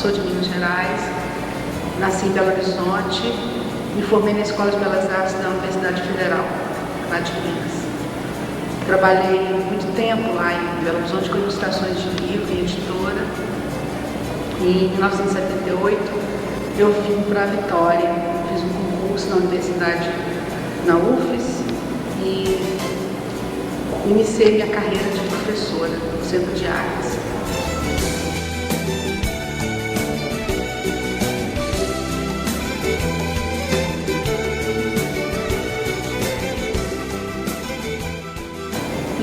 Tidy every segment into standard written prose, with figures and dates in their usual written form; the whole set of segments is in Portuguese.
sou de Minas Gerais, nasci em Belo Horizonte, me formei na Escola de Belas Artes da Universidade Federal, lá de Minas. Trabalhei muito tempo lá em Belo Horizonte com ilustrações de livro e editora. E em 1978 eu vim para Vitória, fiz um concurso na universidade, na UFES, e iniciei minha carreira de professora no Centro de Artes.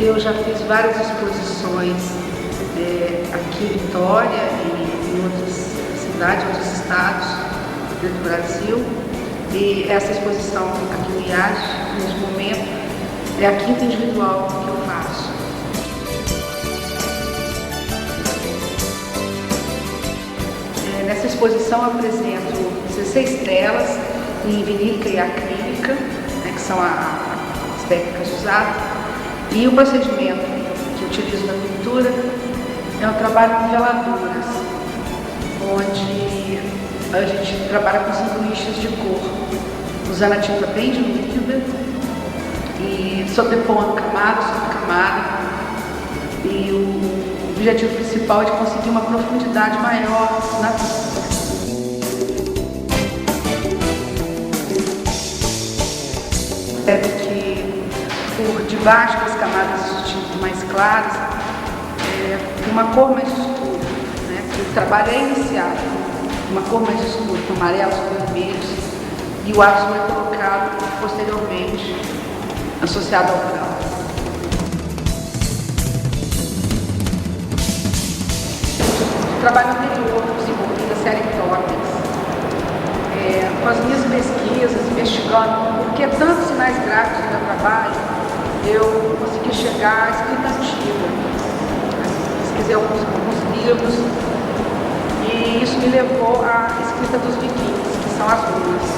Eu já fiz várias exposições aqui em Vitória e em outras cidades, outros estados do Brasil. E essa exposição aqui no IAD, nesse momento, é a quinta individual que eu faço. Nessa exposição eu apresento 16 telas em vinílica e acrílica, que são as técnicas usadas. E o procedimento que eu utilizo na pintura é um trabalho com veladuras, onde a gente trabalha com sanduíches de cor, usando a tinta bem diluída e sobrepondo camada sobre camada. E o objetivo principal é de conseguir uma profundidade maior na pintura. Por debaixo das camadas de tinta mais claras, uma cor mais escura, O trabalho é iniciado com uma cor mais escura, com amarelos, com vermelhos, e o azul é colocado posteriormente, associado ao branco. O trabalho anterior desenvolvi a série Tópicos, com as minhas pesquisas, investigando por que tantos sinais gráficos no meu trabalho, eu consegui chegar à escrita antiga. Pesquisei alguns livros e isso me levou à escrita dos vikings, que são as runas.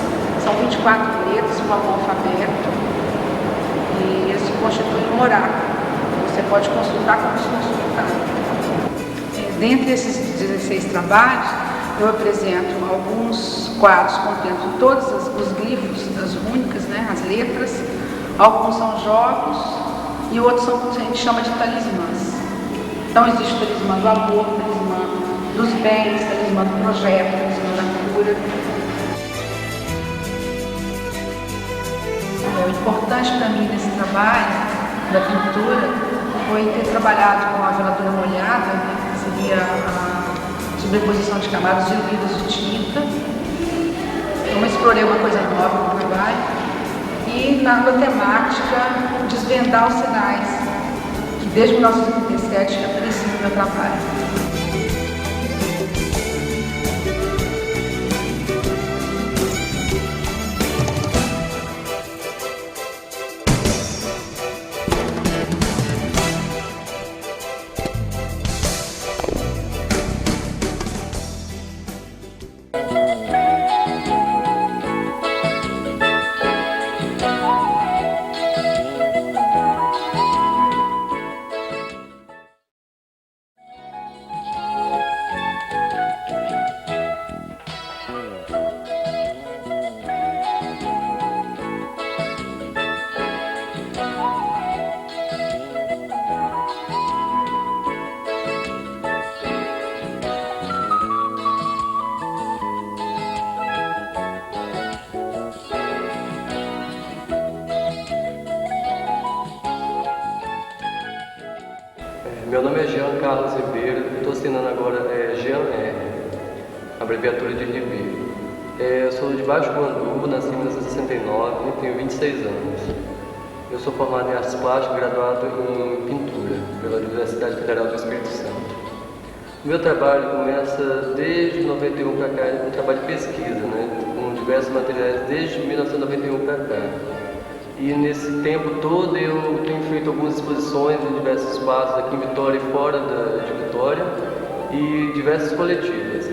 São 24 letras, um alfabeto, e eles se constituem um oráculo. Você pode consultar como se consultar. Dentre esses 16 trabalhos, eu apresento alguns quadros contendo todos os glifos das rúnicas, as letras. Alguns são jogos e outros são o que a gente chama de talismãs. Então existe o talismã do amor, o talismã dos bens, o talismã do projeto, o talismã da cura. O importante para mim nesse trabalho da pintura foi ter trabalhado com a veladura molhada, que seria a sobreposição de camadas diluídas de tinta. Então eu explorei uma coisa nova no trabalho. E na temática, desvendar os sinais que desde 1937 apareciam no meu trabalho. Meu nome é Jean Carlos Ribeiro, estou assinando agora Jean R, abreviatura de Ribeiro. Eu sou de Baixo Guandu, nasci em 1969 e tenho 26 anos. Eu sou formado em Artes Plásticas, graduado em Pintura pela Universidade Federal do Espírito Santo. O meu trabalho começa desde 91 para cá, um trabalho de pesquisa, com diversos materiais desde 1991 para cá. E nesse tempo todo eu tenho feito algumas exposições em diversos espaços aqui em Vitória e fora de Vitória e diversas coletivas.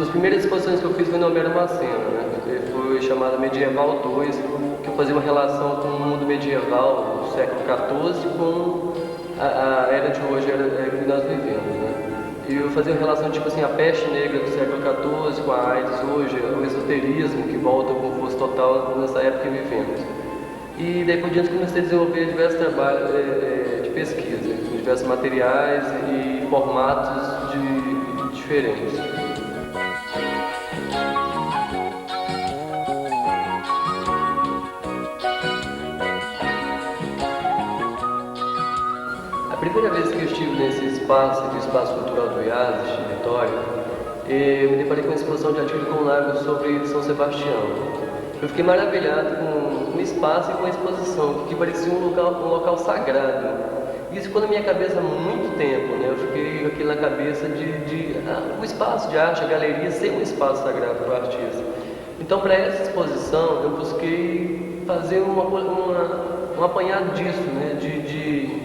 As primeiras exposições que eu fiz foi no Homero Macena, foi chamada Medieval 2, que eu fazia uma relação com o mundo medieval do século XIV com a era de hoje, a era que nós vivemos. E eu fazia uma relação tipo assim, a peste negra do século XIV com a AIDS hoje, o esoterismo que volta com força total nessa época que vivemos. E daí por diante comecei a desenvolver diversos trabalhos de pesquisa, com diversos materiais e formatos diferentes. A primeira vez que eu estive nesse espaço, de Espaço Cultural do IASES, de Vitória, eu me deparei com uma exposição de Atílio Conlago sobre São Sebastião. Eu fiquei maravilhado com o espaço e com a exposição, que parecia um local sagrado. Isso ficou na minha cabeça há muito tempo, né? Eu fiquei com aquilo na cabeça o espaço de arte, a galeria, ser um espaço sagrado para o artista. Então, para essa exposição, eu busquei fazer um apanhado disso, né? De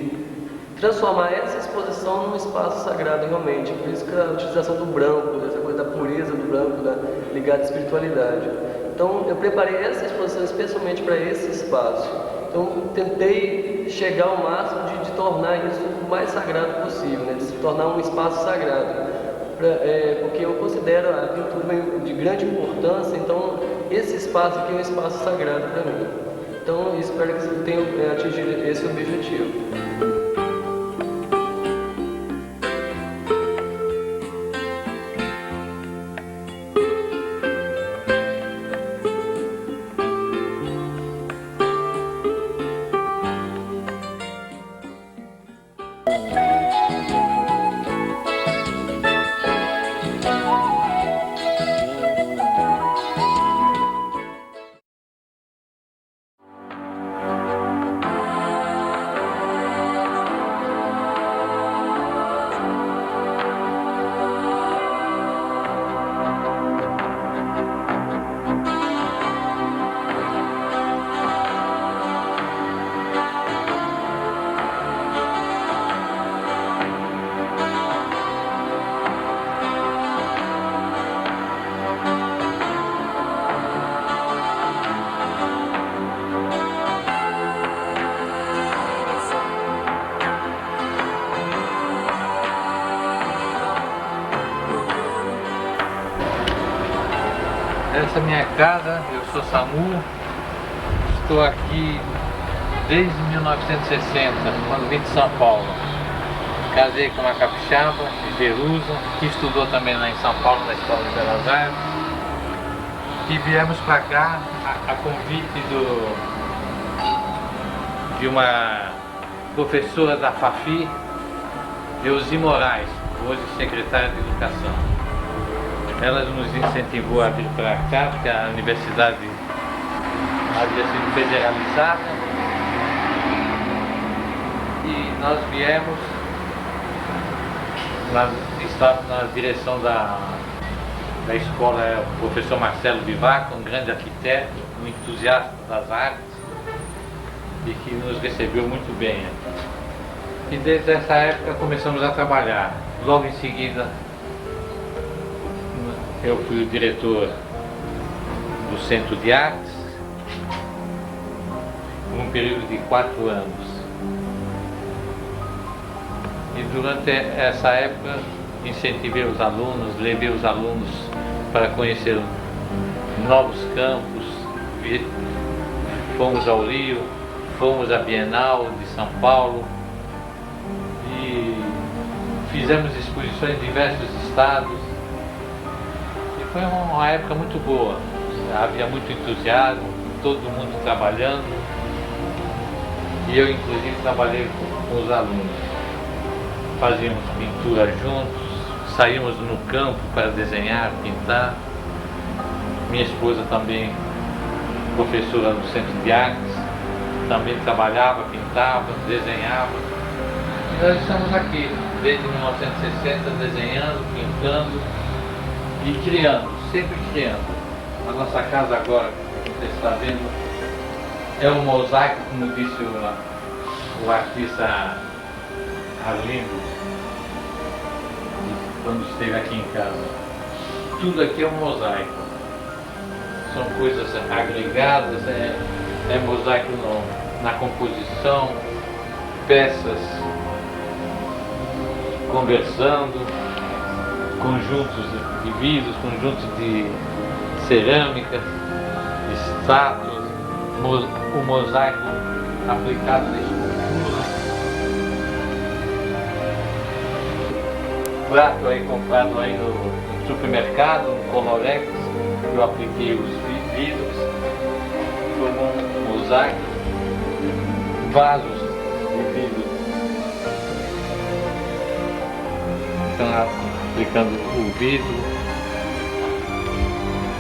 transformar essa exposição num espaço sagrado realmente. Por isso que a utilização do branco, dessa coisa da pureza do branco, ligada à espiritualidade. Então eu preparei essa exposição especialmente para esse espaço. Então tentei chegar ao máximo de tornar isso o mais sagrado possível, né? De se tornar um espaço sagrado. Porque eu considero a pintura de grande importância, então esse espaço aqui é um espaço sagrado para mim. Então espero que você tenha atingido esse objetivo. Essa é a minha casa, eu sou Samu, estou aqui desde 1960, quando vim de São Paulo. Casei com uma capixaba de Jerusa, que estudou também lá em São Paulo, na Escola de Belas Artes. E viemos para cá a convite de uma professora da FAFI, Eusi Moraes, hoje secretária de Educação. Ela nos incentivou a vir para cá, porque a universidade havia sido federalizada. E nós viemos, estávamos na direção da escola, o professor Marcelo Bivac, um grande arquiteto, um entusiasta das artes, e que nos recebeu muito bem. E desde essa época começamos a trabalhar. Logo em seguida, eu fui o diretor do Centro de Artes, por um período de 4 anos. E durante essa época incentivei os alunos, levei os alunos para conhecer novos campos, fomos ao Rio, fomos à Bienal de São Paulo e fizemos exposições em diversos estados. Foi uma época muito boa, havia muito entusiasmo, todo mundo trabalhando, e eu inclusive trabalhei com os alunos. Fazíamos pintura juntos, saímos no campo para desenhar, pintar. Minha esposa também, professora no Centro de Artes, também trabalhava, pintava, desenhava. E nós estamos aqui, desde 1960, desenhando, pintando e criando, sempre criando. A nossa casa agora, que você está vendo, é um mosaico, como disse o artista Arlindo, quando esteve aqui em casa. Tudo aqui é um mosaico. São coisas agregadas, é mosaico na composição, peças conversando, conjuntos de vidros, conjuntos de cerâmicas, estátuas, o mosaico aplicado na escultura. Prato aí comprado aí no supermercado, no Colorex, que eu apliquei os vidros, como um mosaico, vasos de vidro. Então aplicando o vidro,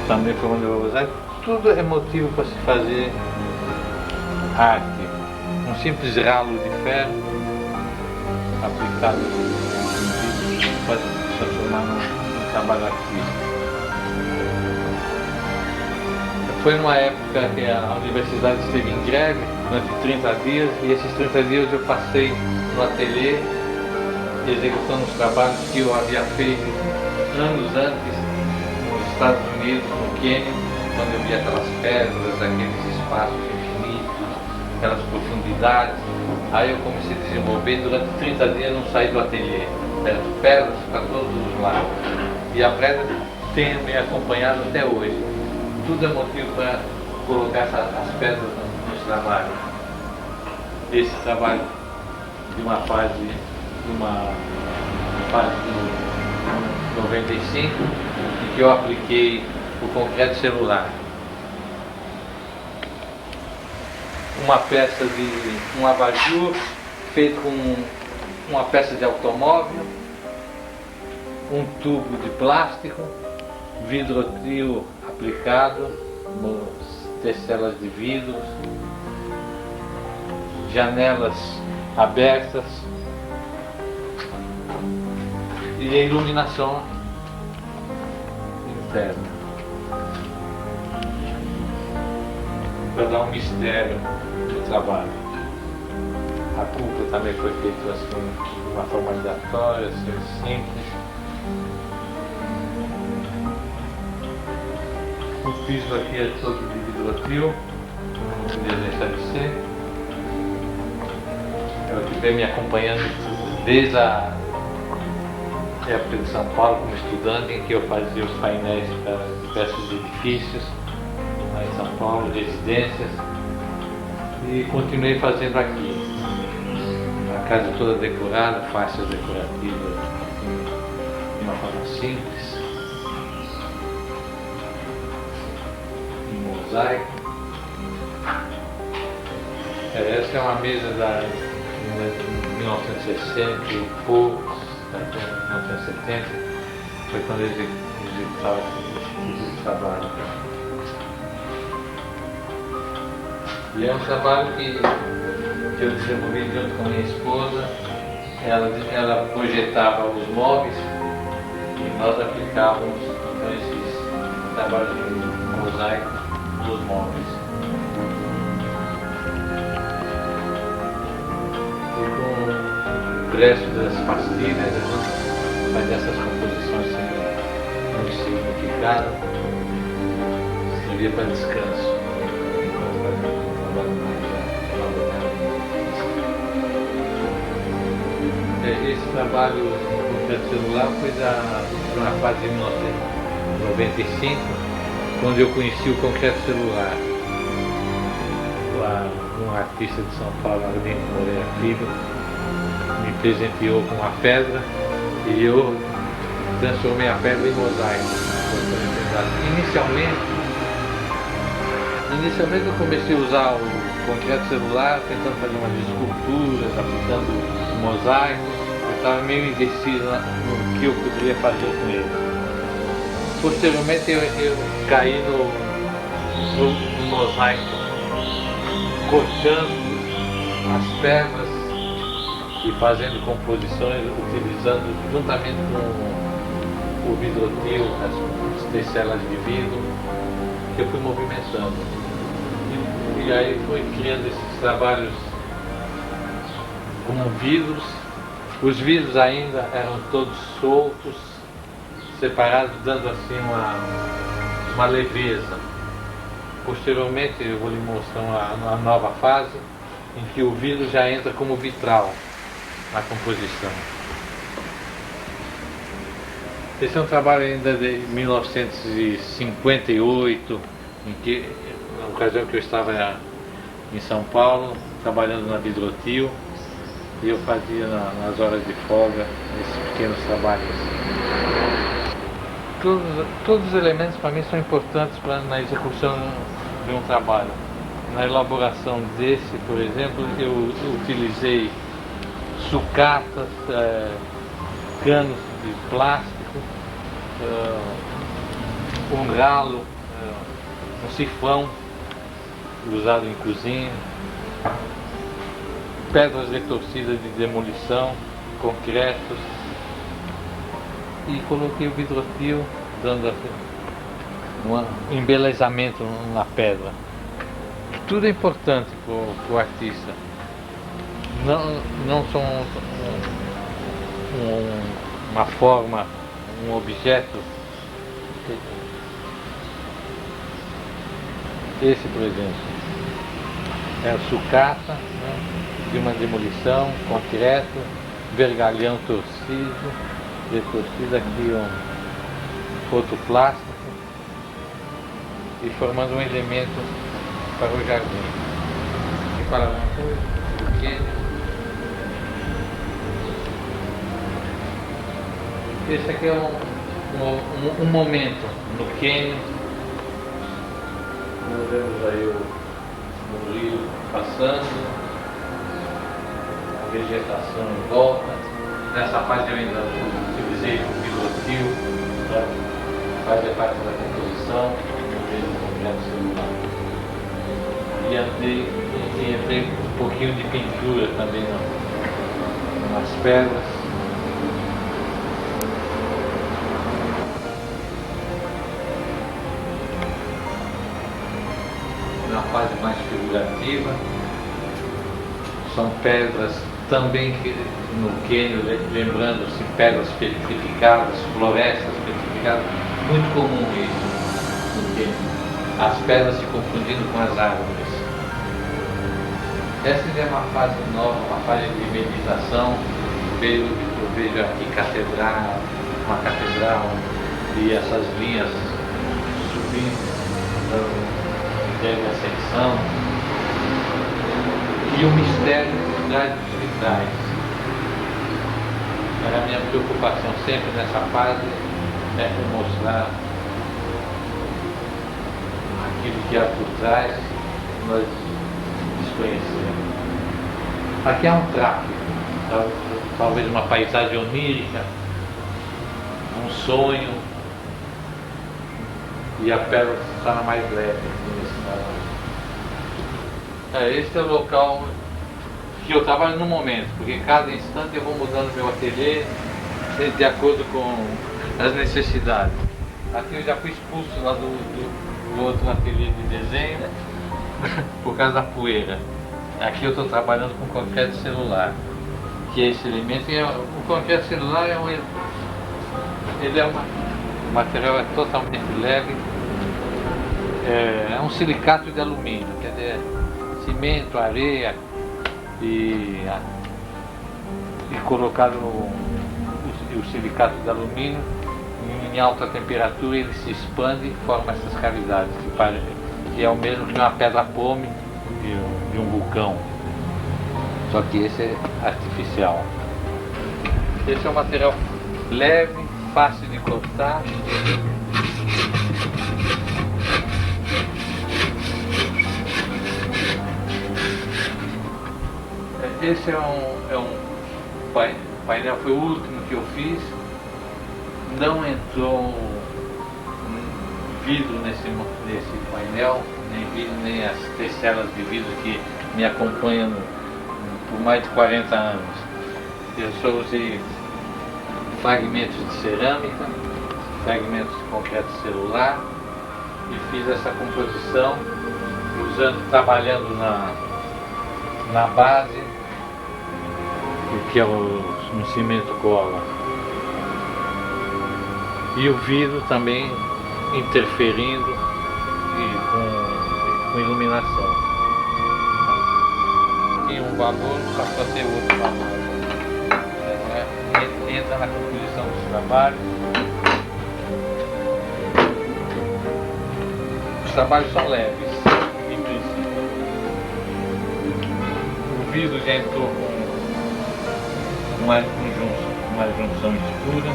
também formando o mosaico, tudo é motivo para se fazer arte. Um simples ralo de ferro aplicado no vidro pode se transformar num trabalho artístico. Foi numa época que a universidade esteve em greve durante 30 dias e esses 30 dias eu passei no ateliê executando os trabalhos que eu havia feito anos antes nos Estados Unidos, no Quênia, quando eu via aquelas pedras, aqueles espaços infinitos, aquelas profundidades. Aí eu comecei a desenvolver, durante 30 dias não saí do ateliê, pedras para todos os lados. E a pedra tem me acompanhado até hoje. Tudo é motivo para colocar as pedras nos trabalhos. Esse trabalho de uma fase de 95, em que eu apliquei o concreto celular. Uma peça de um abajur feito com uma peça de automóvel, um tubo de plástico, vidrotril aplicado, testelas de vidros, janelas abertas e a iluminação interna para dar um mistério no trabalho. A cúpula também foi feita assim, de uma forma aleatória, assim, simples. O piso aqui é todo de vidrotril, não podia deixar de ser. Eu que vem me acompanhando desde a época de São Paulo como estudante, em que eu fazia os painéis para diversos edifícios lá em São Paulo, residências, e continuei fazendo aqui. A casa toda decorada, faixas decorativas de uma forma simples, um mosaico. Essa é uma mesa de 1960 e poucos, até 1970, foi quando eu executava esse tipo de trabalho. E é um trabalho que eu desenvolvi junto com minha esposa. Ela projetava os móveis e nós aplicávamos então, esses trabalhos de mosaico nos móveis. E com o resto das pastilhas, a gente fazia essas composições sem muito significado, servia para descanso. Esse trabalho no concreto celular foi na fase de 1995, quando eu conheci o concreto celular. Um artista de São Paulo, Arlindo Moreira Filho, me presenteou com uma pedra e eu transformei a pedra em mosaico. Inicialmente eu comecei a usar o concreto celular, tentando fazer umas esculturas, aplicando mosaicos. Eu estava meio indeciso no que eu poderia fazer com ele. Posteriormente eu caí no mosaico, cortando as pedras e fazendo composições, utilizando juntamente com o vidrotril, as testelas de vidro, que eu fui movimentando. E aí fui criando esses trabalhos com vidros. Os vidros ainda eram todos soltos, separados, dando assim uma leveza. Posteriormente eu vou lhe mostrar uma nova fase em que o vidro já entra como vitral na composição. Esse é um trabalho ainda de 1958, na ocasião que eu estava em São Paulo, trabalhando na Vidrotil, e eu fazia nas horas de folga esses pequenos trabalhos. Todos os elementos para mim são importantes na execução de um trabalho. Na elaboração desse, por exemplo, eu utilizei sucatas, canos de plástico, um ralo, um sifão usado em cozinha, pedras de torcida de demolição, concretos, e coloquei o vidrotil dando um embelezamento na pedra. Tudo é importante para o artista. Não são uma forma, um objeto. Esse, por exemplo, é a sucata, né, de uma demolição, concreto, vergalhão torcido, aqui outro plástico, e formando um elemento para o jardim. E para uma coisa pequena. Esse aqui é um momento no cânion. Nós vemos aí o rio passando, a vegetação em volta. Nessa fase eu ainda utilizei o vidrotil para fazer parte da composição, mesmo com o celular. E entrei um pouquinho de pintura também nas pedras. Na fase mais figurativa, são pedras também que no cânion, lembrando-se, pedras petrificadas, florestas petrificadas, muito comum isso no cânion, as pedras se confundindo com as árvores. Essa é uma fase nova, uma fase de meditação. Eu vejo aqui uma catedral e essas linhas subindo, dando ascensão, e o mistério por trás dos vitrais. Era a minha preocupação sempre nessa fase, mostrar aquilo que há por trás, nós desconhecemos. Aqui há um traque, talvez uma paisagem onírica, um sonho, e a pérola se torna mais leve nesse trabalho. Esse é o local que eu trabalho no momento, porque cada instante eu vou mudando meu ateliê de acordo com as necessidades. Aqui eu já fui expulso lá do outro ateliê de desenho por causa da poeira. Aqui eu estou trabalhando com concreto celular, que é esse elemento. E o concreto celular o material é totalmente leve, é um silicato de alumínio, quer dizer, cimento, areia e colocado o silicato de alumínio em alta temperatura, ele se expande e forma essas cavidades, que é o mesmo que uma pedra pome de um vulcão, só que esse é artificial. Esse é um material leve, fácil de cortar. Esse é um painel, foi o último que eu fiz. Não entrou vidro nesse painel, nem vidro, nem as testelas de vidro que me acompanham por mais de 40 anos. Eu só usei fragmentos de cerâmica, fragmentos de concreto celular, e fiz essa composição trabalhando na base, que é um cimento cola, e o vidro também interferindo e com iluminação. Tem um valor, passou a ter outro valor. Entra na composição dos trabalhos. trabalhos são leves, em princípio. O vidro já entrou com uma junção escura,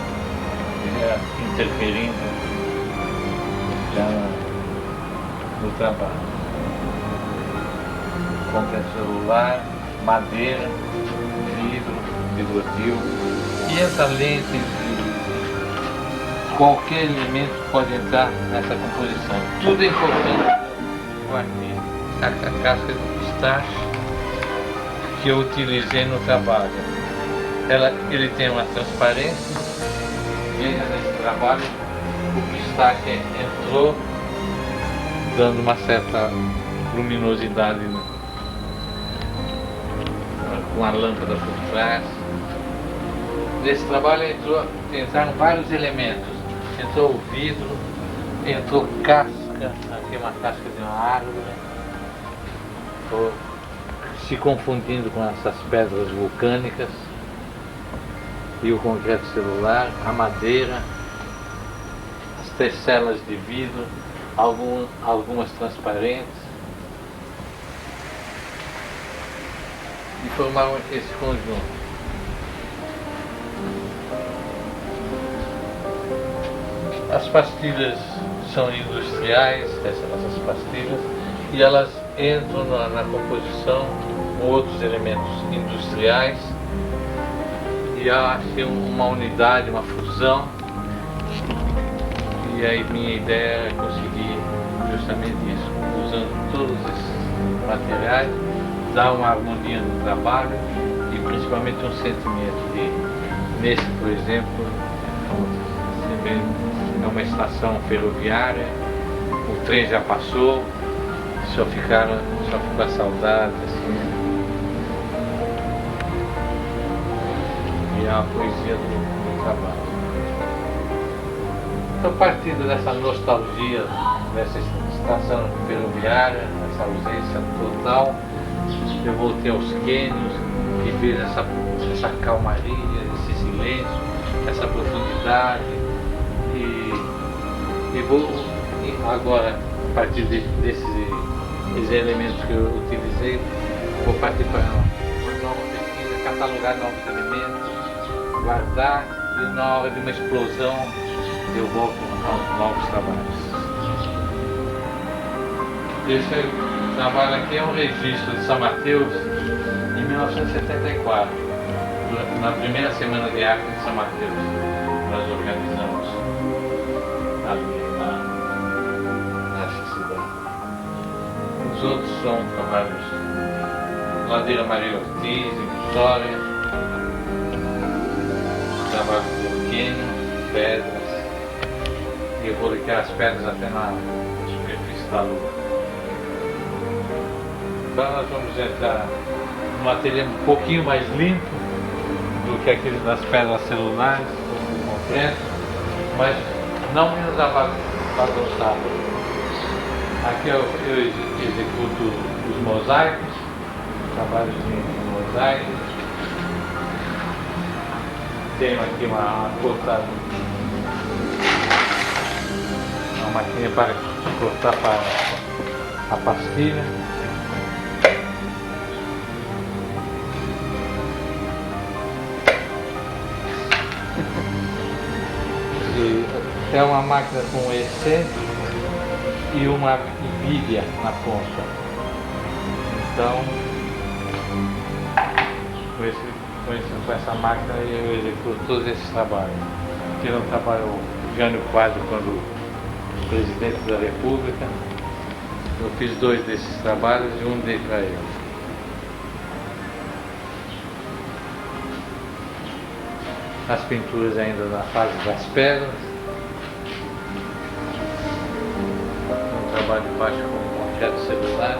já interferindo já no trabalho. Concreto celular, madeira, vidro antigo, e essa lente de qualquer elemento pode entrar nessa composição. Tudo é importante o artista. A casca de pistache que eu utilizei no trabalho, ele tem uma transparência. Veja nesse trabalho, o pistache entrou dando uma certa luminosidade com a lâmpada por trás. Nesse trabalho entraram vários elementos. Entrou o vidro, entrou casca, aqui uma casca de uma árvore, se confundindo com essas pedras vulcânicas, e o concreto celular, a madeira, as tecelas de vidro, algumas transparentes, e formaram esse conjunto. As pastilhas são industriais, essas pastilhas, e elas entram na composição com outros elementos industriais, e há assim uma unidade, uma fusão. E aí minha ideia é conseguir justamente isso, usando todos esses materiais, dar uma harmonia no trabalho e principalmente um sentimento nesse, por exemplo, você vê, é uma estação ferroviária, o trem já passou, só ficou a saudade, assim. E a poesia do trabalho. Então, partindo dessa nostalgia, dessa estação ferroviária, dessa ausência total, eu voltei aos cânions e vejo essa calmaria, esse silêncio, essa profundidade, e vou agora, a partir desses elementos que eu utilizei, vou partir para uma nova pesquisa, catalogar novos elementos, guardar, e na hora de uma explosão eu volto aos novos trabalhos. Esse trabalho aqui é um registro de São Mateus em 1974, na primeira semana de arte de São Mateus. Nós organizamos ali nessa cidade. Os outros são trabalhos Ladeira Maria Ortiz, em Vitória, trabalho do cânion, pedras, e eu vou ligar as pedras até na superfície da lua. Agora nós vamos entrar num ateliê um pouquinho mais limpo do que aquele das pedras celulares, do concreto, mas não menos bagunçado. Aqui eu executo os mosaicos, trabalhos de mosaico. Tenho aqui uma cortada, uma máquina para cortar para a pastilha. É uma máquina com excêntrico e uma bilha na ponta. Então, com essa máquina eu executo todos esses trabalhos. Tive um trabalho Jânio Quadro quando presidente da República. Eu fiz 2 desses trabalhos e um dei para ele. As pinturas ainda na fase das pedras. Um trabalho de baixo com concreto celular.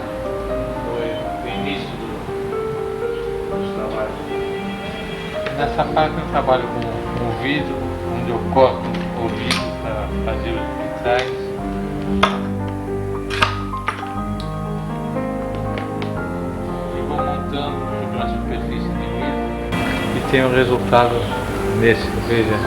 Foi o início dos trabalhos. Nessa parte eu trabalho com o vidro, onde eu corto o vidro para fazer os vitrais. E vou montando sobre uma superfície de vidro e tenho o resultado nesse, veja.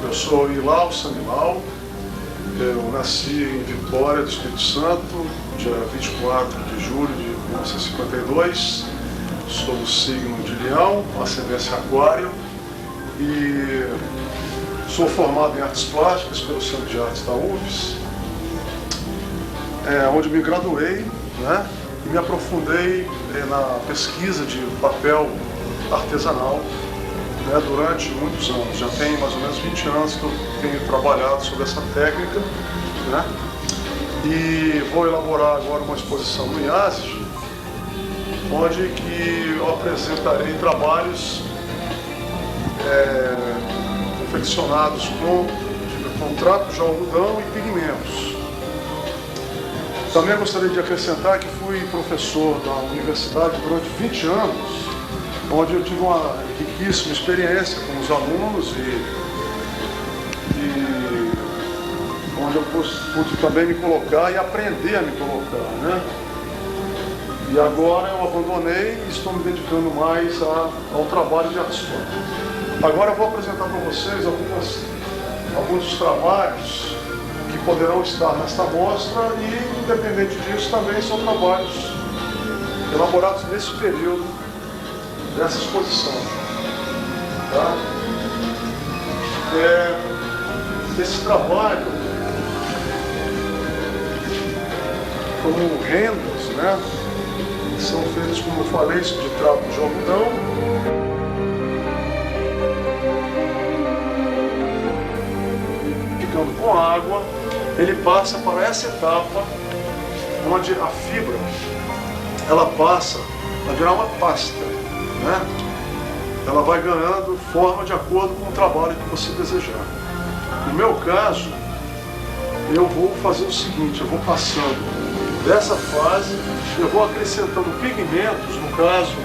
Eu sou Ilau Sanilau, eu nasci em Vitória do Espírito Santo, dia 24 de julho de 1952, sou do signo de Leão, ascendência Aquário, e sou formado em Artes Plásticas pelo Centro de Artes da UFES, onde me graduei, né, e me aprofundei na pesquisa de papel artesanal, né, durante muitos anos. Já tem mais ou menos 20 anos que eu tenho trabalhado sobre essa técnica, né, e vou elaborar agora uma exposição no IASG, onde que eu apresentarei trabalhos confeccionados com trapos de algodão e pigmentos. Também gostaria de acrescentar que fui professor da universidade durante 20 anos, onde eu tive uma riquíssima experiência com os alunos e onde eu pude também me colocar e aprender a me colocar, né? E agora eu abandonei e estou me dedicando mais ao trabalho de arte plástica. Agora eu vou apresentar para vocês alguns dos trabalhos que poderão estar nesta mostra e, independente disso, também são trabalhos elaborados nesse período dessa exposição. Tá? Esse trabalho, como rendas, né, são feitos, como eu falei, de trapo de algodão. Ficando com água, ele passa para essa etapa, onde a fibra, ela passa a virar uma pasta, né? Ela vai ganhando forma de acordo com o trabalho que você desejar. No meu caso, eu vou fazer o seguinte, eu vou passando dessa fase, eu vou acrescentando pigmentos, no caso,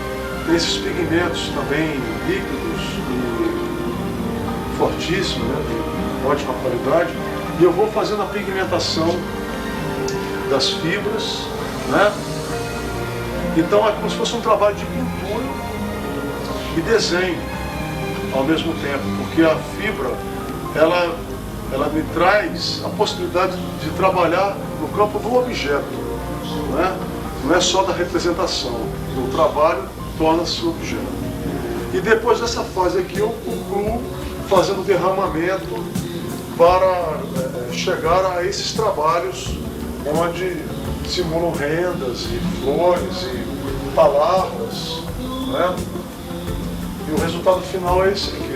esses pigmentos também líquidos e fortíssimos, né, de ótima qualidade, e eu vou fazendo a pigmentação das fibras, né? Então é como se fosse um trabalho de pintura e desenho ao mesmo tempo, porque a fibra, ela me traz a possibilidade de trabalhar no campo do objeto, né? Não é só da representação, o trabalho torna-se objeto. E depois dessa fase aqui eu concluo fazendo derramamento para chegar a esses trabalhos onde simulam rendas e flores e palavras, né? E o resultado final é esse aqui.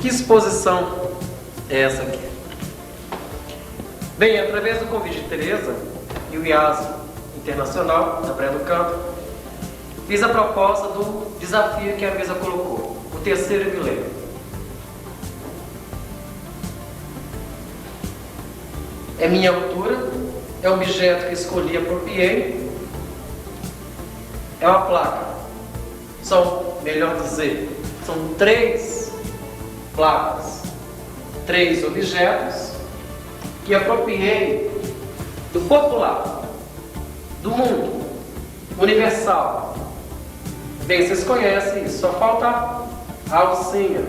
Que exposição é essa aqui? Bem, através do convite de Tereza e o IASG Internacional da Praia do Canto, fiz a proposta do desafio que a mesa colocou, o 3º milênio. É minha altura, é o objeto que escolhi e apropriei, é uma placa. São, melhor dizer, são 3 placas, 3 objetos que apropriei do popular, do mundo universal. Bem, vocês conhecem isso, só falta a alcinha.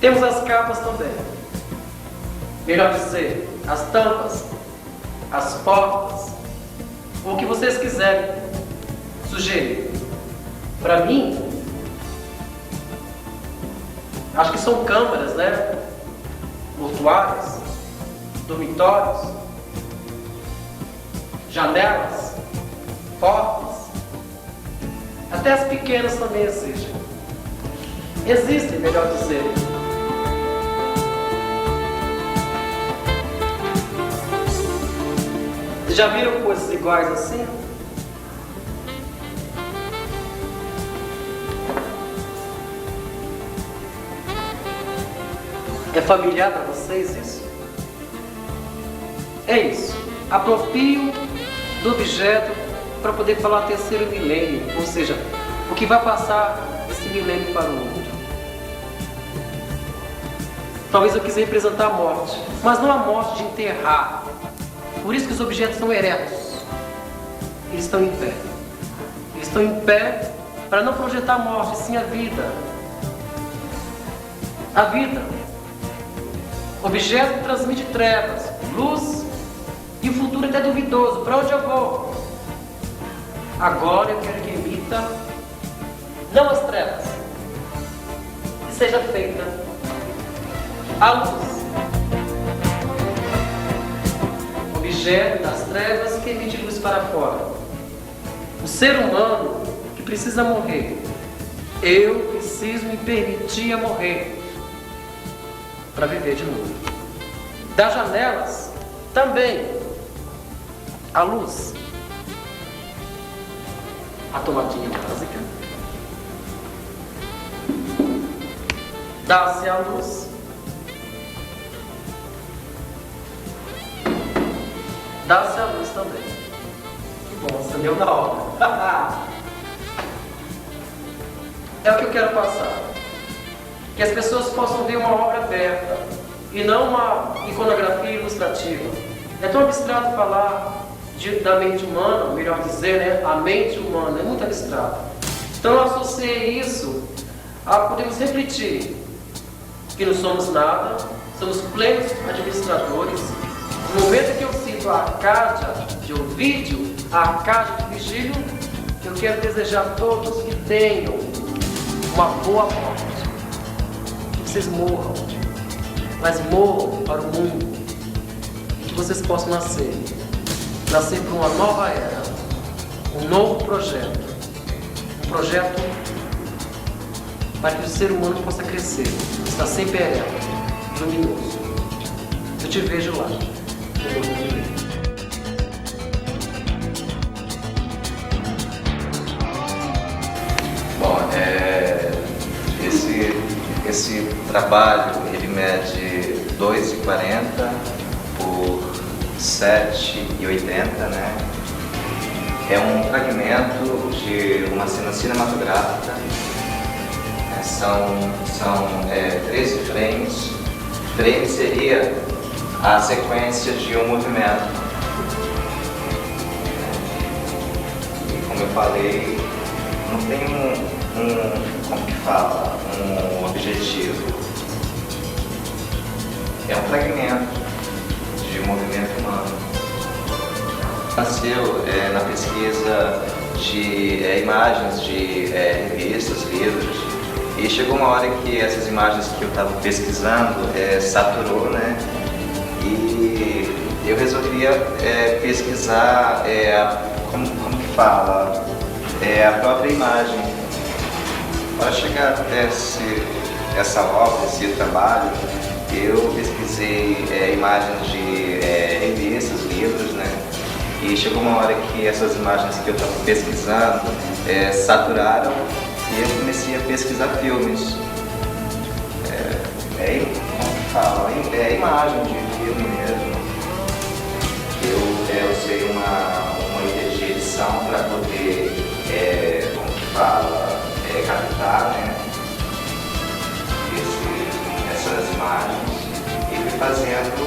Temos as capas também, melhor dizer, as tampas as portas, ou o que vocês quiserem sugerir. Para mim, acho que são câmaras, né? Mortuárias, dormitórios, janelas, portas, até as pequenas também existem, melhor dizer. Vocês já viram coisas iguais assim? É familiar para vocês isso? É isso. Aproprio do objeto para poder falar terceiro milênio, ou seja, o que vai passar desse milênio para o outro. Talvez eu quis representar a morte, mas não a morte de enterrar. Por isso que os objetos são eretos. Eles estão em pé. Eles estão em pé para não projetar a morte, sim a vida. A vida. O objeto transmite trevas, luz, e o futuro até duvidoso. Para onde eu vou? Agora eu quero que emita não as trevas, que seja feita a luz. Objeto das trevas que emite luz para fora. O ser humano que precisa morrer. Eu preciso me permitir a morrer para viver de novo. Das janelas também a luz. A tomadinha básica. Dá-se a luz. Dá-se a luz também. Que bom, acendeu na hora. É o que eu quero passar. Que as pessoas possam ver uma obra aberta e não uma iconografia ilustrativa. É tão abstrato falar da mente humana, melhor dizer, né? A mente humana é muito abstrato. Então eu associei isso a podemos refletir que não somos nada, somos plenos administradores. No momento que eu cito a Arcádia de Ovídio, a Arcádia de Virgílio, eu quero desejar a todos que tenham uma boa morte. Que vocês morram, mas morram para o mundo. E que vocês possam nascer para uma nova era, um novo projeto. Um projeto para que o ser humano possa crescer, estar sempre ereto, luminoso. Eu te vejo lá. Bom, esse trabalho ele mede 2,40 por 7,80, né? É um fragmento de uma cena cinematográfica. São 13 frames. Frame seria a sequência de um movimento. E como eu falei, não tem um objetivo. É um fragmento de movimento humano. Nasceu na pesquisa de imagens de revistas, livros, e chegou uma hora que essas imagens que eu estava pesquisando saturou, né? E eu resolvia pesquisar a própria imagem. Para chegar até essa obra, esse trabalho, eu pesquisei imagens de revistas, livros, né? E chegou uma hora que essas imagens que eu estava pesquisando saturaram e eu comecei a pesquisar filmes. É imagem de filme mesmo. Eu usei uma edição para poder, captar, né, essas imagens e fui fazendo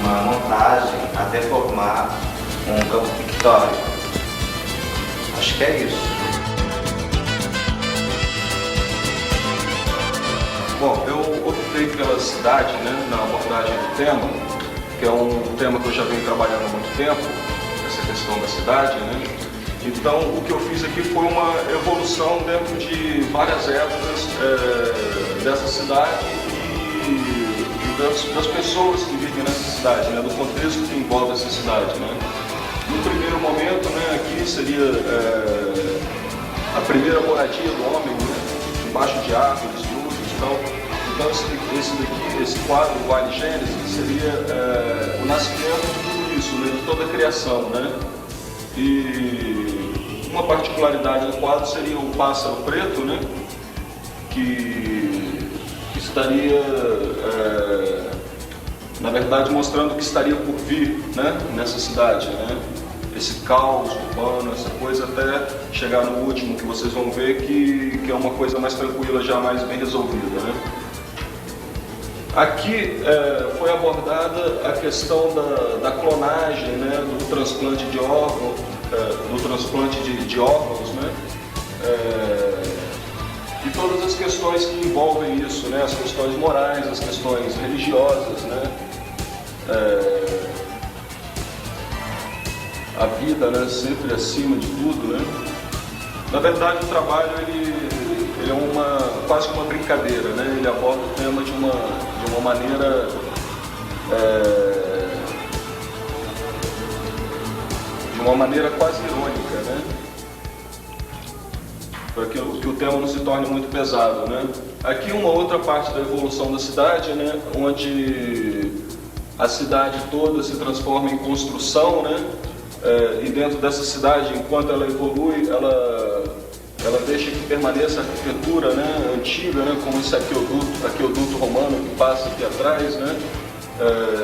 uma montagem até formar um campo pictórico. Acho que é isso. Bom, eu optei pela cidade, né, na abordagem do tema, que é um tema que eu já venho trabalhando há muito tempo, essa questão da cidade, né? Então, o que eu fiz aqui foi uma evolução dentro de várias épocas dessa cidade e das pessoas que vivem nessa cidade, né? Do contexto que envolve essa cidade, né? No primeiro momento, né, aqui seria a primeira moradia do homem, né? Embaixo de árvores, frutos e tal. Então, esse quadro, o Vale Gênesis, seria o nascimento de tudo isso, né? De toda a criação, né? E uma particularidade do quadro seria o pássaro preto, né? Que estaria, na verdade, mostrando o que estaria por vir, né? Nessa cidade, né? Esse caos urbano, essa coisa, até chegar no último, que vocês vão ver que é uma coisa mais tranquila, já mais bem resolvida, né? Aqui foi abordada a questão da clonagem, né, do transplante de órgãos, de órgãos, né, e todas as questões que envolvem isso, né, as questões morais, as questões religiosas, né, a vida, né, sempre acima de tudo, né. Na verdade, o trabalho ele é quase uma brincadeira, né? Ele aborda o tema de uma maneira quase irônica, né? Para que o tema não se torne muito pesado, né? Aqui uma outra parte da evolução da cidade, né? Onde a cidade toda se transforma em construção, né? E dentro dessa cidade, enquanto ela evolui, ela deixa que permaneça a arquitetura, né, antiga, né, como esse aqueduto romano que passa aqui atrás, né,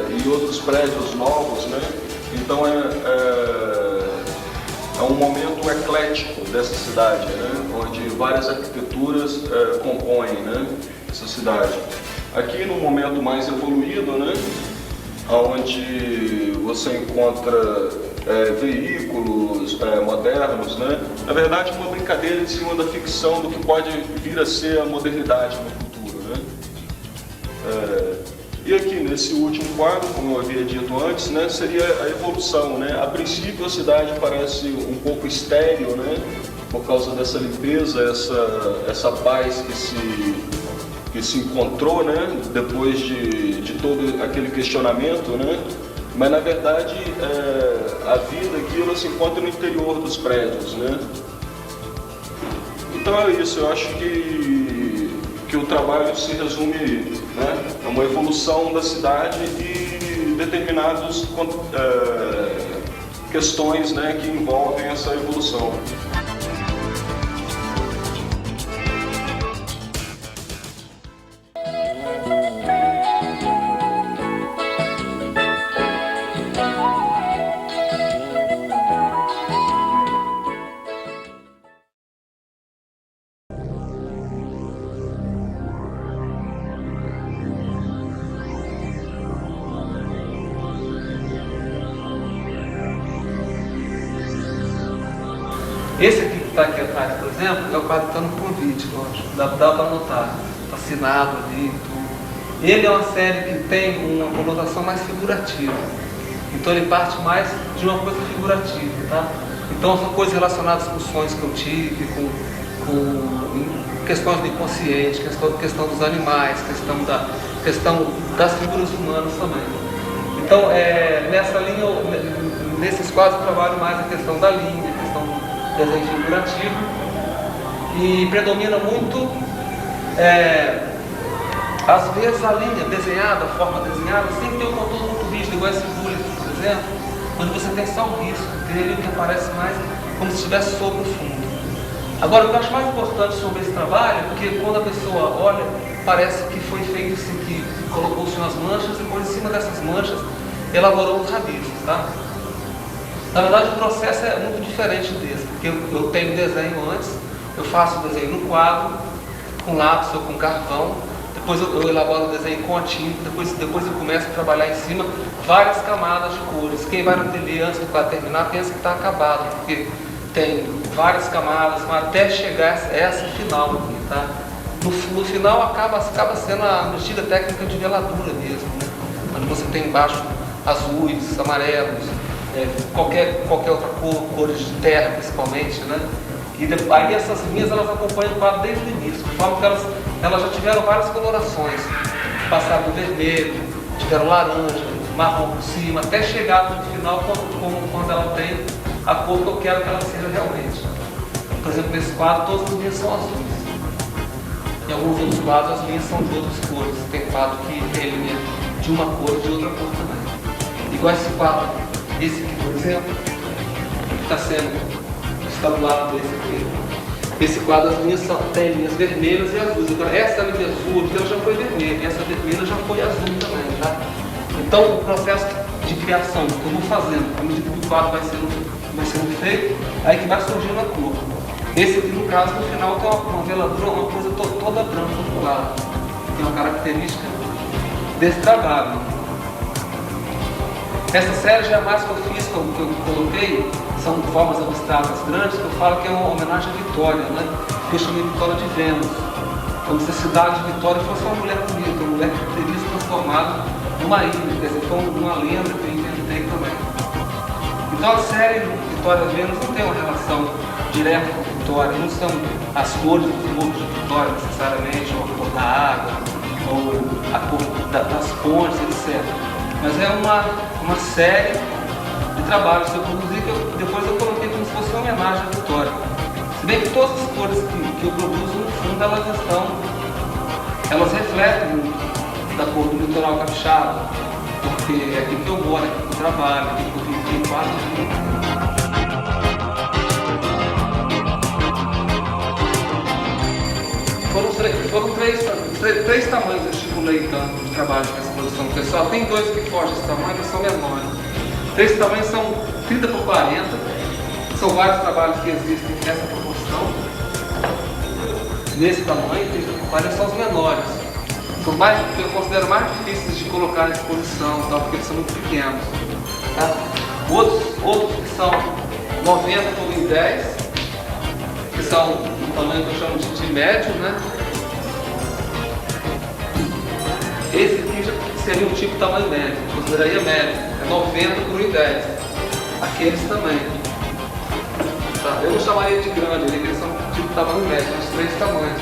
e outros prédios novos, né. Então é um momento eclético dessa cidade, né, onde várias arquiteturas compõem, né, essa cidade. Aqui no momento mais evoluído, né, onde você encontra veículos modernos, né? Na verdade, uma brincadeira em cima da ficção do que pode vir a ser a modernidade no futuro, né? E aqui nesse último quadro, como eu havia dito antes, né, seria a evolução, né? A princípio a cidade parece um pouco estéril, né? Por causa dessa limpeza, essa paz que se encontrou, né? Depois de todo aquele questionamento, né? Mas na verdade a vida aqui ela se encontra no interior dos prédios, né? Então é isso, eu acho que o trabalho se resume, né, a uma evolução da cidade e determinadas questões, né, que envolvem essa evolução. Esse aqui que está aqui atrás, por exemplo, é o quadro que está no convite, lógico. Dá para anotar, está assinado ali e tudo. Ele é uma série que tem uma conotação mais figurativa. Então ele parte mais de uma coisa figurativa, tá? Então são coisas relacionadas com sonhos que eu tive, com questões do inconsciente, questão dos animais, questão das figuras humanas também. Então nessa linha, nesses quadros eu trabalho mais a questão da língua, a questão do desenho figurativo, e predomina muito às vezes a linha desenhada, a forma desenhada, sem ter um contorno muito rígido, igual esse bullet, por exemplo, onde você tem só o risco, ele que aparece mais como se estivesse sobre o fundo. Agora, o que eu acho mais importante sobre esse trabalho é porque quando a pessoa olha, parece que foi feito assim, que colocou-se umas manchas e depois em cima dessas manchas elaborou os rabiscos, tá? Na verdade, o processo é muito diferente desse, porque eu tenho desenho antes, eu faço o desenho no quadro, com lápis ou com carvão, depois eu elaboro o desenho com a tinta, depois eu começo a trabalhar em cima várias camadas de cores. Quem vai no ateliê antes do quadro terminar pensa que está acabado, porque tem várias camadas, mas até chegar essa final aqui, tá? No final acaba sendo a medida técnica de veladura mesmo, né? Quando você tem embaixo azuis, amarelos, qualquer outra cor, cores de terra principalmente, né? E aí essas linhas elas acompanham o quadro desde o início, de forma que elas já tiveram várias colorações. Passaram do vermelho, tiveram laranja, marrom por cima, até chegar no final quando ela tem a cor que eu quero que ela seja realmente. Por exemplo, nesse quadro todas as linhas são azuis. Em alguns outros quadros as linhas são de outras cores. Tem quadro que tem linha de uma cor e de outra cor também. Igual esse quadro, esse aqui, por exemplo, que está do lado desse aqui. Esse quadro as linhas tem linhas vermelhas e azuis. Agora, essa linha azul ela já foi vermelha e essa vermelha já foi azul também, tá? Então o processo de criação que eu vou fazendo, à medida que o quadro vai sendo feito, aí que vai surgindo a cor. Esse aqui no caso, no final, tem uma veladura, uma coisa toda branca do lado. Tem uma característica desse trabalho. Essa série já é mais que eu fiz, que eu coloquei, são formas abstratas grandes, que eu falo que é uma homenagem à Vitória, né? Que eu chamei Vitória de Vênus. Como se a cidade de Vitória fosse uma mulher bonita, uma mulher que teria se transformado numa ilha, quer dizer, foi uma lenda que eu inventei também. Então a série Vitória de Vênus não tem uma relação direta com Vitória, não são as cores dos muros de Vitória necessariamente, ou a cor da água, ou a cor das pontes, etc. Mas é uma série de trabalhos que eu produzi que depois eu coloquei como se fosse uma homenagem à Vitória. Se bem que todas as cores que eu produzo, no fundo, elas refletem muito da cor do litoral capixaba, porque é aqui que eu moro, é aqui que eu trabalho, é aqui que eu vivo quase tudo. Foram três tamanhos que eu estipulei tanto de trabalho com essa produção pessoal. Tem dois que fogem desse tamanho, que são menores. Três tamanhos são 30 por 40. São vários trabalhos que existem nessa proporção. Nesse tamanho, 30 por 40 são os menores. São mais, eu considero mais difíceis de colocar na exposição, tá? Porque eles são muito pequenos. Tá? Outros que são 90 por 1,10, que são um tamanho que eu chamo de médio, né? Esse aqui já seria um tipo de tamanho médio, eu consideraria médio, é 90 por 1,10. Aqueles também. Tá? Eu não chamaria de grande, eles são um tipo de tamanho médio, são os três tamanhos.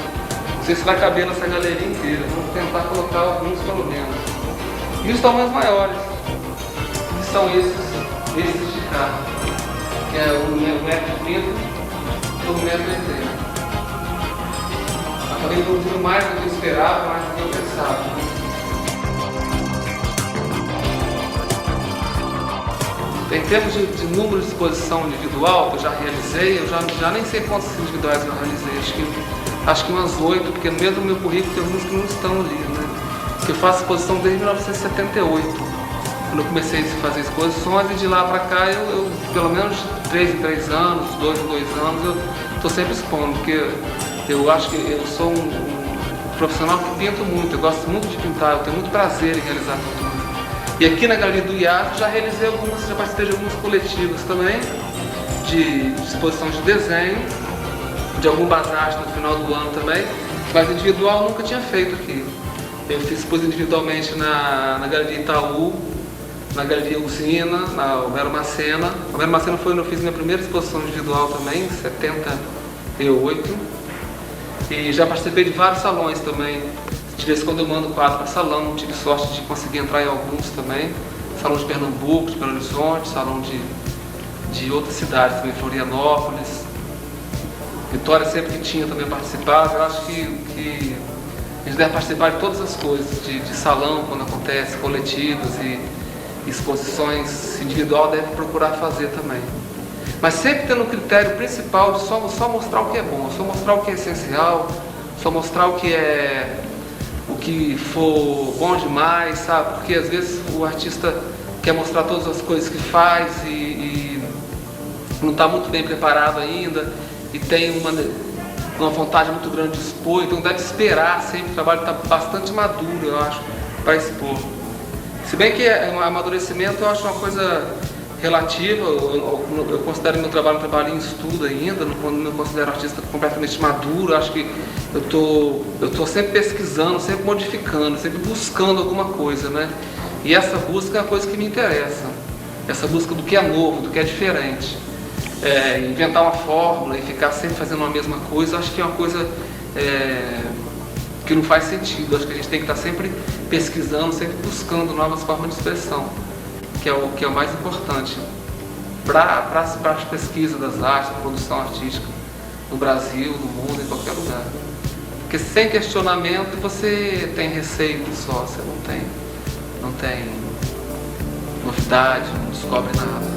Não sei se vai caber nessa galeria inteira, vamos tentar colocar alguns pelo menos. E os tamanhos maiores, que são esses de cá, que é 1,30 por 1,80. Acabei produzindo mais do que eu esperava, mais do que eu pensava. Em termos de número de exposição individual que eu já realizei, eu já nem sei quantos individuais eu realizei, acho que umas 8, porque mesmo no meu currículo tem alguns que não estão ali, né? Porque eu faço exposição desde 1978, quando eu comecei a fazer exposições, e de lá para cá eu pelo menos 3 em 3 anos, 2 em 2 anos, eu estou sempre expondo, porque eu acho que eu sou um profissional que pinto muito, eu gosto muito de pintar, eu tenho muito prazer em realizar pintura. E aqui na Galeria do IAF já realizei já participei de alguns coletivos também, de exposição de desenho, de algum bazar no final do ano também, mas individual eu nunca tinha feito aqui. Eu expus individualmente na Galeria Itaú, na Galeria Usina, na Homero Macena. A Homero Macena foi onde eu fiz minha primeira exposição individual também, em 78. E já participei de vários salões também. De vez em quando eu mando quadro para salão, não tive sorte de conseguir entrar em alguns também. Salão de Pernambuco, de Belo Horizonte, salão de outras cidades também, Florianópolis. Vitória sempre que tinha também participava. Eu acho que a gente deve participar de todas as coisas, de salão quando acontece, coletivos e exposições individual, deve procurar fazer também. Mas sempre tendo o critério principal de só mostrar o que é bom, só mostrar o que é essencial, só mostrar o que for bom demais, sabe? Porque às vezes o artista quer mostrar todas as coisas que faz e não está muito bem preparado ainda e tem uma vontade muito grande de expor, então deve esperar sempre, o trabalho está bastante maduro, eu acho, para expor. Se bem que o amadurecimento eu acho uma coisa relativa, eu considero meu trabalho um trabalho em estudo ainda, não me considero artista completamente maduro, acho que eu tô sempre pesquisando, sempre modificando, sempre buscando alguma coisa, né? E essa busca é a coisa que me interessa. Essa busca do que é novo, do que é diferente. Inventar uma fórmula e ficar sempre fazendo a mesma coisa, acho que é uma coisa que não faz sentido. Acho que a gente tem que estar sempre pesquisando, sempre buscando novas formas de expressão, que é o mais importante para as pesquisas das artes, a produção artística no Brasil, no mundo, em qualquer lugar. Porque sem questionamento você tem receita só, você não tem novidade, não descobre nada.